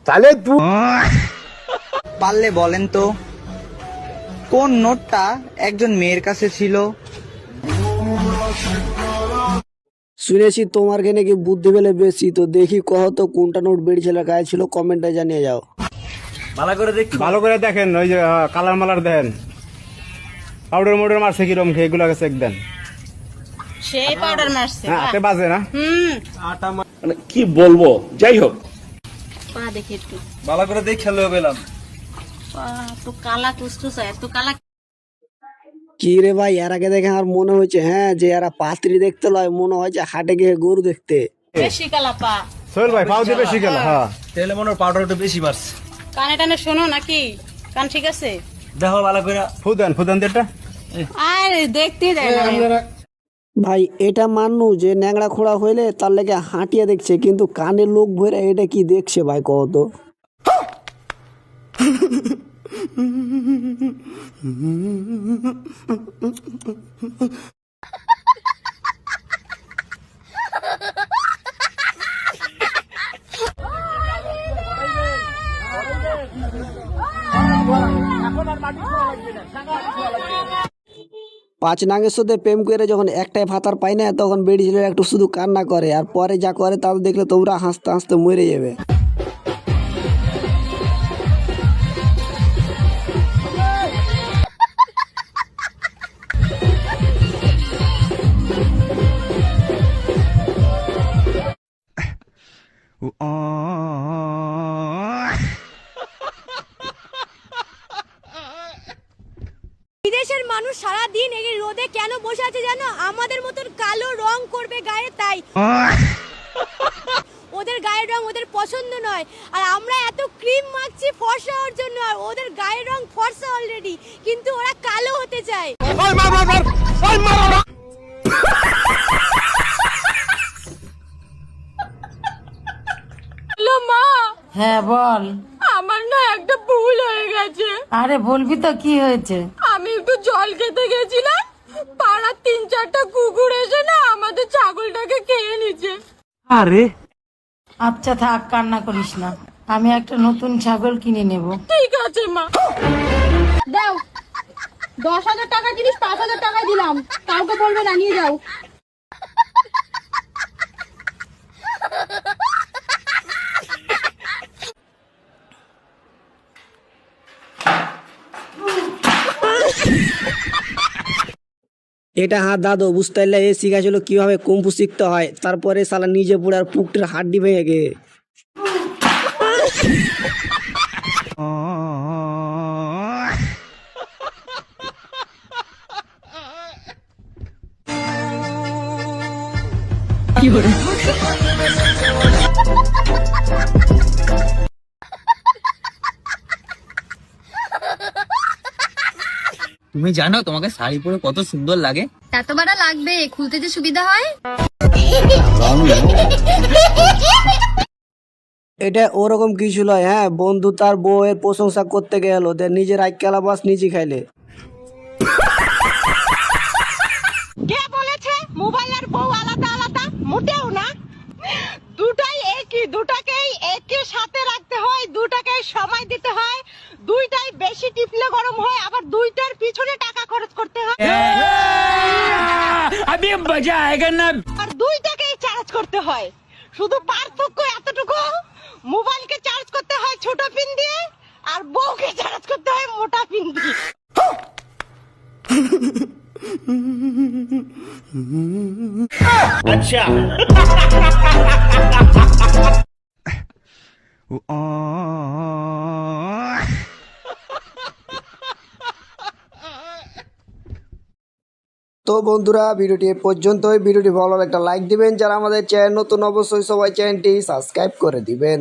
তাহলে তুই পারলে বলেন তো কোন নোটটা একজন মেয়ের কাছে ছিল? শুনেছি তোমার কেনে কি বুদ্ধি পেলে বেশি, তো দেখি কহ তো কোনটা নোট বেড়ি ছেলের গায়ে ছিল, কমেন্টে জানিয়ে যাও। ভালো করে দেখেন, ওই যে কালার মালার দেন, পাউডার মোডার মারছে কিরম, এগুলো চেক দেন। সেই পাউডার মারছে হ্যাঁ, হাতে বাজে না। মানে কি বলবো, যাই হোক পা দেখে একটু ভালো করে দেখ খেলে পেলাম। পা তো কালা টুসটুস এত কালা কি রে ভাই, এর আগে দেখে আমার মনে হয়েছে হ্যাঁ যে এরা পাত্রী দেখতে লয়, মনে হয় যে হাটে গিয়ে গরু দেখতে। বেশি কালা পা। সোহেল ভাই পাও দিয়ে বেশি গেল। হ্যাঁ, তেলে মনে হয় পাউডার একটু বেশি মারছে। কানে টানে শোনো নাকি? কান ঠিক আছে? দেখো ভালো করে। ফুদান দেটা। আরে দেখতে দেয় না। ভাই এটা মানু যে ন্যাংড়া খোড়া হইলে তার লেগে হাঁটিয়ে দেখছে, কিন্তু কানে লোক ভরে এটা কি দেখছে ভাই কহ তো? পাঁচ নাঙের সাথে প্রেম করে যখন একটাই ভাতার পাই না, তখন বেড়ি ছেলেরা একটু শুধু কান্না করে, আর পরে যা করে তা দেখলে তোমরা হাসতে হাসতে মরে যাবে। বিদেশের মানুষ সারা দিন এই রোদে কেন বসে আছে জানো? আমাদের মতন কালো রং করবে গায়ে, তাই ওদের গায়ের রং ওদের পছন্দ নয়, আর আমরা এত ক্রিম মাখছি ফর্সা হওয়ার জন্য, আর ওদের গায়ের রং ফর্সা অলরেডি, কিন্তু ওরা কালো হতে চায়। মা, হ্যাঁ বল। আমার না একটা ভুল হয়ে গেছে। আরে বলবি তো, কি হয়েছে? আমি একটু জল খেতে গেছিলাম, পাড়ার 3-4টা কুকুর এসে না আমাদের ছাগলটাকে খেয়ে নিচ্ছে। আচ্ছা থাক, কান্না করিস না, আমি একটা নতুন ছাগল কিনে নেব। ঠিক আছে মা। দাও, 10,000 টাকা জিনিস 5,000 টাকা দিলাম, কাউকে বলবে না, নিয়ে যাও। এটা হাত দাদু বুঝতে পারলে এ শিখাছিল কিভাবে কুম্ফু শিখতে হয়, তারপরে শালা নিজে পুরো আর পুকটির হাড্ডি ভেঙে গে। তুমি জানো তোমাকে শাড়ি পরে কত সুন্দর লাগে? এত বাড়া লাগবে, খুলতে যে সুবিধা হয়। এটা ওরকম কিছু নয়, হ্যাঁ বন্ধু তার বউয়ের প্রশংসা করতে গেল, নিজের আইকালা বাস নিজে খাইলে। কে বলেছে মোবাইল আর বউ আলাদা আলাদা? মোটেও না, দুটাই একই, দুটাকেই একই সাথে রাখতে হয়, দুটাকেই সময় দিতে হয়, দুইটাই বেশি টিপলে গরম হয়, আবার দুইটার পিছনে টাকা খরচ করতে হয়, আর দুইটাকেই চার্জ করতে হয়। শুধু পার্থক্য এতটুকু, মোবাইলকে চার্জ করতে হয় ছোট পিন দিয়ে, আর বউকে চার্জ করতে হয় মোটা পিন দিয়ে। আচ্ছা। তো বন্ধুরা ভিডিওটি এ পর্যন্তই। ভিডিওটি ভালো লাগলে একটা লাইক দিবেন, যারা আমাদের চ্যানেল নতুন অবশ্যই সবাই চ্যানেলটি সাবস্ক্রাইব করে দিবেন।